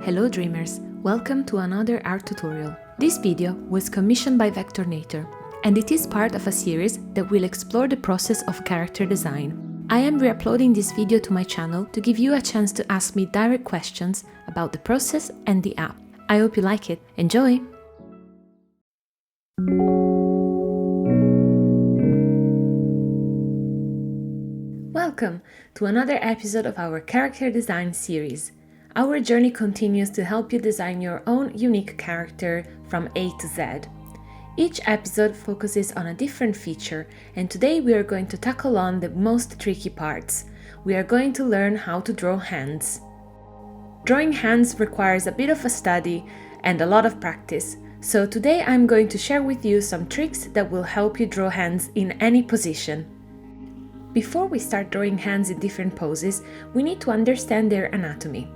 Hello dreamers, welcome to another art tutorial. This video was commissioned by Vectornator, and it is part of a series that will explore the process of character design. I am re-uploading this video to my channel to give you a chance to ask me direct questions about the process and the app. I hope you like it. Enjoy! Welcome to another episode of our character design series. Our journey continues to help you design your own unique character from A to Z. Each episode focuses on a different feature, and today we are going to tackle on the most tricky parts. We are going to learn how to draw hands. Drawing hands requires a bit of a study and a lot of practice, so today I'm going to share with you some tricks that will help you draw hands in any position. Before we start drawing hands in different poses, we need to understand their anatomy.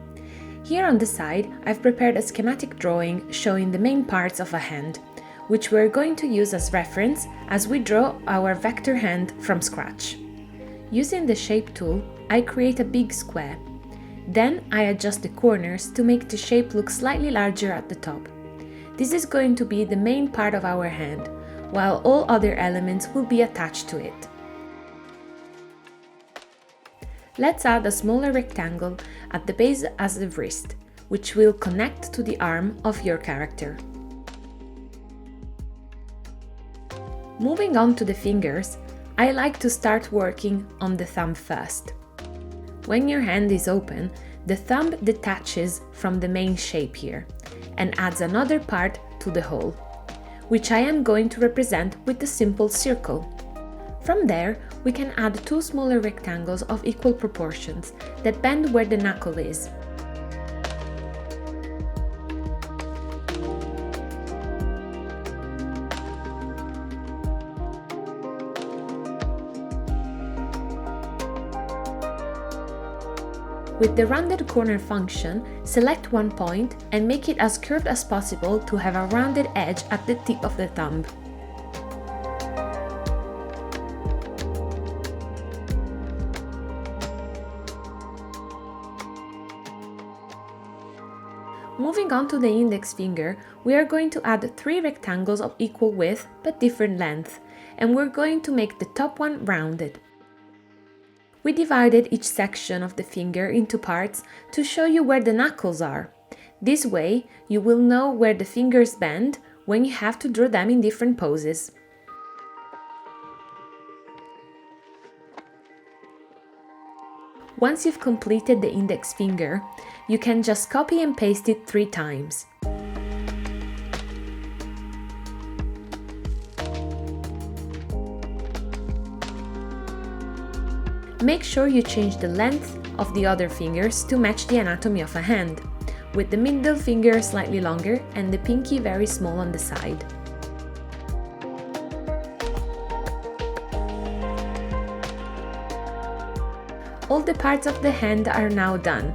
Here on the side, I've prepared a schematic drawing showing the main parts of a hand, which we're going to use as reference as we draw our vector hand from scratch. Using the shape tool, I create a big square. Then I adjust the corners to make the shape look slightly larger at the top. This is going to be the main part of our hand, while all other elements will be attached to it. Let's add a smaller rectangle at the base as the wrist, which will connect to the arm of your character. Moving on to the fingers, I like to start working on the thumb first. When your hand is open, the thumb detaches from the main shape here and adds another part to the whole, which I am going to represent with a simple circle. From there, we can add two smaller rectangles of equal proportions that bend where the knuckle is. With the rounded corner function, select one point and make it as curved as possible to have a rounded edge at the tip of the thumb. Moving on to the index finger, we are going to add 3 rectangles of equal width but different length, and we're going to make the top one rounded. We divided each section of the finger into parts to show you where the knuckles are. This way, you will know where the fingers bend when you have to draw them in different poses. Once you've completed the index finger, you can just copy and paste it 3 times. Make sure you change the length of the other fingers to match the anatomy of a hand, with the middle finger slightly longer and the pinky very small on the side. All the parts of the hand are now done.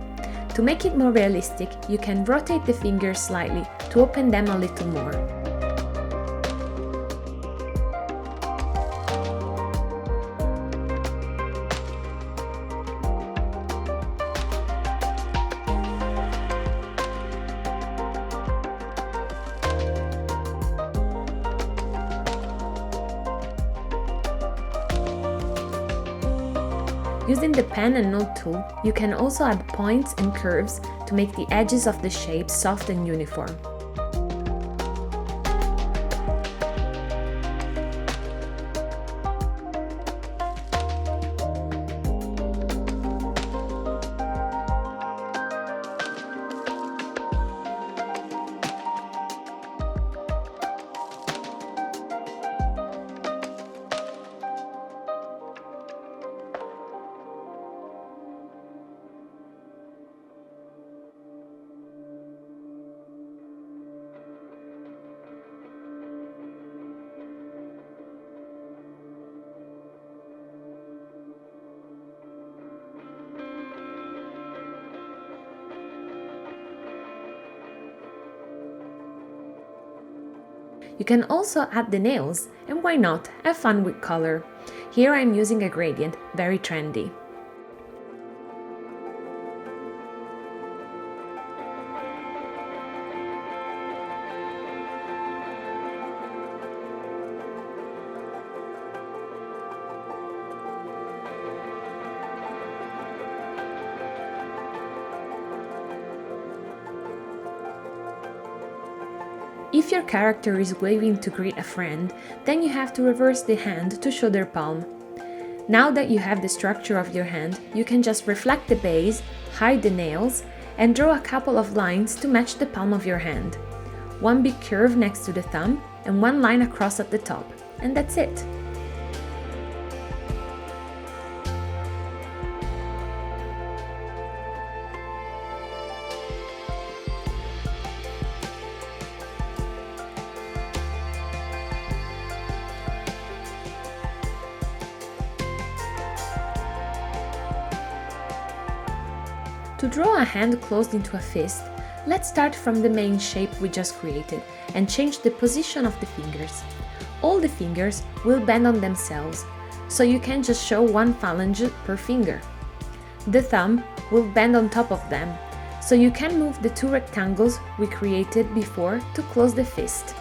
To make it more realistic, you can rotate the fingers slightly to open them a little more. Using the pen and node tool, you can also add points and curves to make the edges of the shape soft and uniform. You can also add the nails, and why not, have fun with color. Here I'm using a gradient, very trendy. If your character is waving to greet a friend, then you have to reverse the hand to show their palm. Now that you have the structure of your hand, you can just reflect the base, hide the nails, and draw a couple of lines to match the palm of your hand. One big curve next to the thumb and one line across at the top, and that's it. To draw a hand closed into a fist, let's start from the main shape we just created and change the position of the fingers. All the fingers will bend on themselves, so you can just show one phalange per finger. The thumb will bend on top of them, so you can move the two rectangles we created before to close the fist.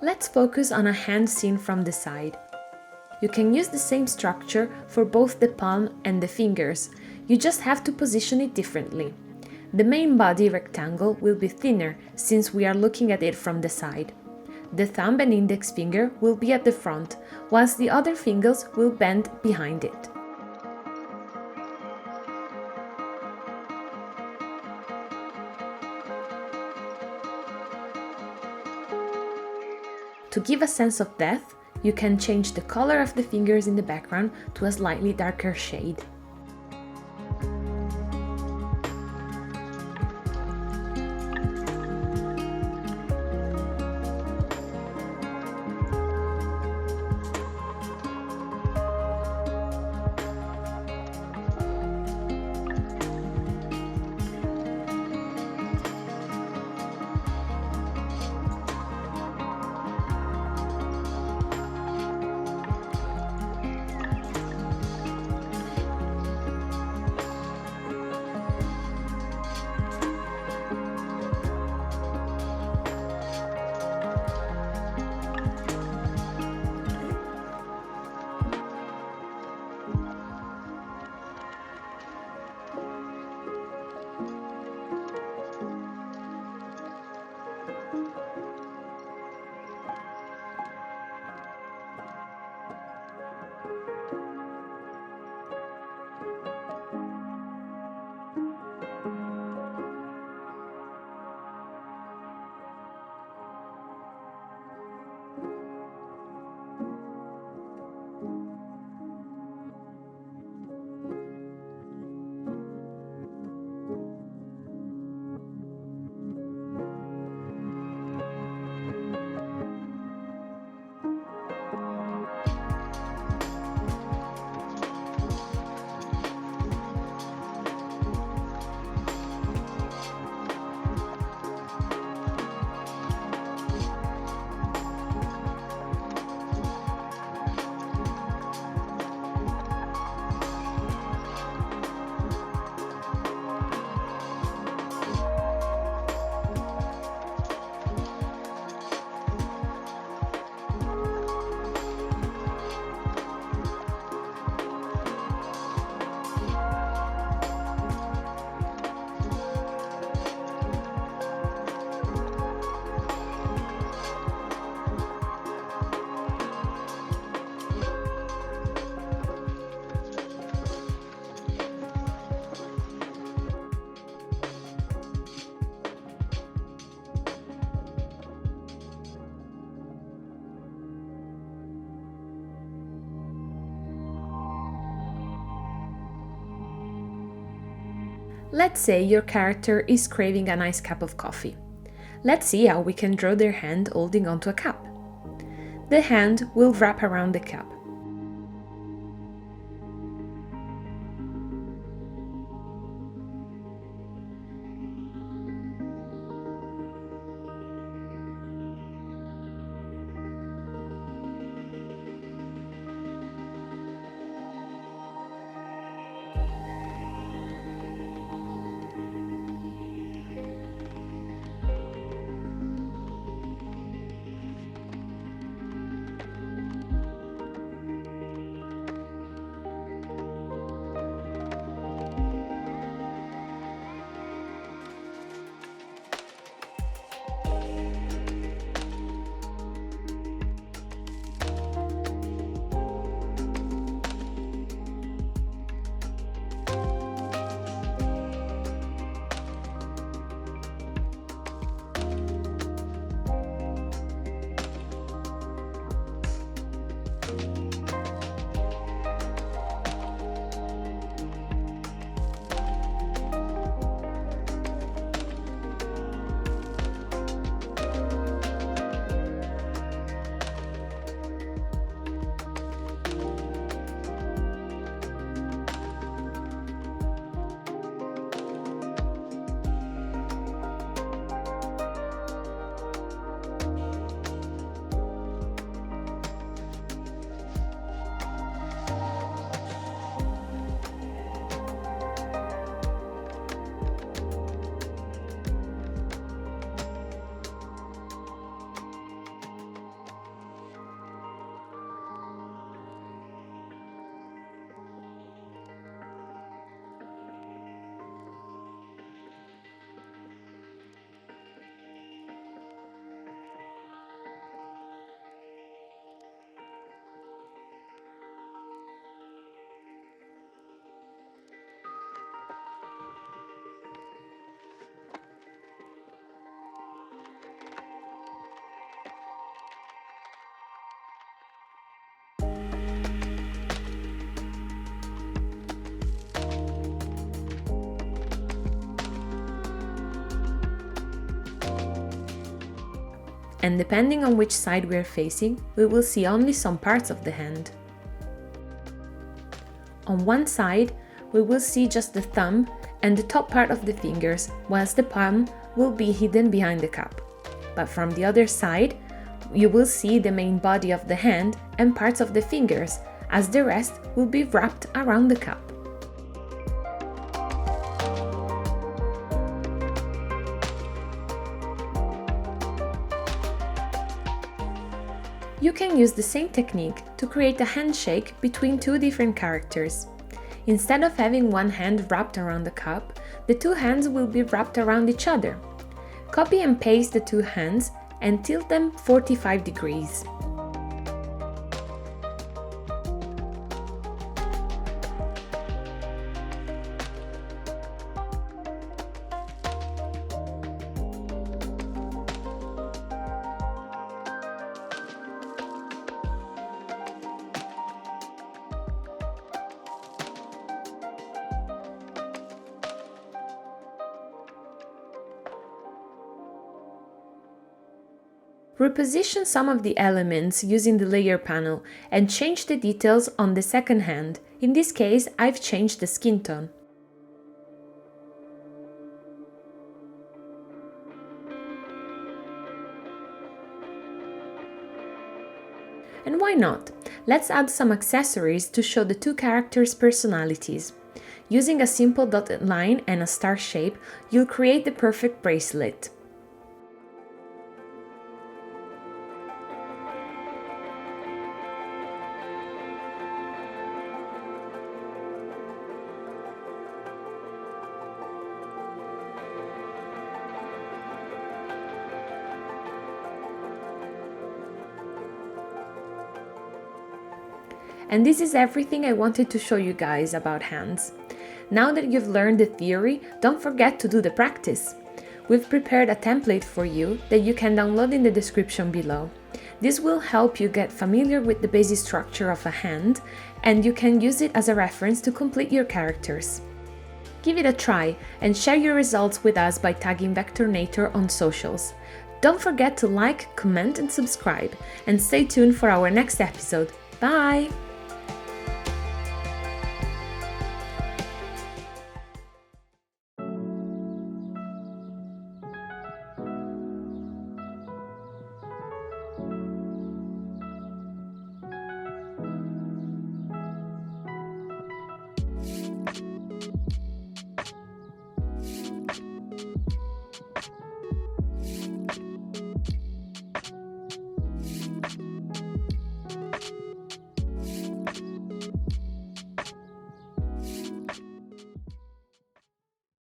Let's focus on a hand seen from the side. You can use the same structure for both the palm and the fingers, you just have to position it differently. The main body rectangle will be thinner since we are looking at it from the side. The thumb and index finger will be at the front, whilst the other fingers will bend behind it. To give a sense of depth, you can change the color of the fingers in the background to a slightly darker shade. Let's say your character is craving a nice cup of coffee. Let's see how we can draw their hand holding onto a cup. The hand will wrap around the cup. And depending on which side we are facing, we will see only some parts of the hand. On one side, we will see just the thumb and the top part of the fingers, whilst the palm will be hidden behind the cup. But from the other side, you will see the main body of the hand and parts of the fingers, as the rest will be wrapped around the cup. You can use the same technique to create a handshake between two different characters. Instead of having one hand wrapped around the cup, the two hands will be wrapped around each other. Copy and paste the two hands and tilt them 45 degrees. Reposition some of the elements using the layer panel and change the details on the second hand. In this case, I've changed the skin tone. And why not? Let's add some accessories to show the two characters' personalities. Using a simple dotted line and a star shape, you'll create the perfect bracelet. And this is everything I wanted to show you guys about hands. Now that you've learned the theory, don't forget to do the practice. We've prepared a template for you that you can download in the description below. This will help you get familiar with the basic structure of a hand, and you can use it as a reference to complete your characters. Give it a try and share your results with us by tagging Vectornator on socials. Don't forget to like, comment and subscribe, and stay tuned for our next episode. Bye!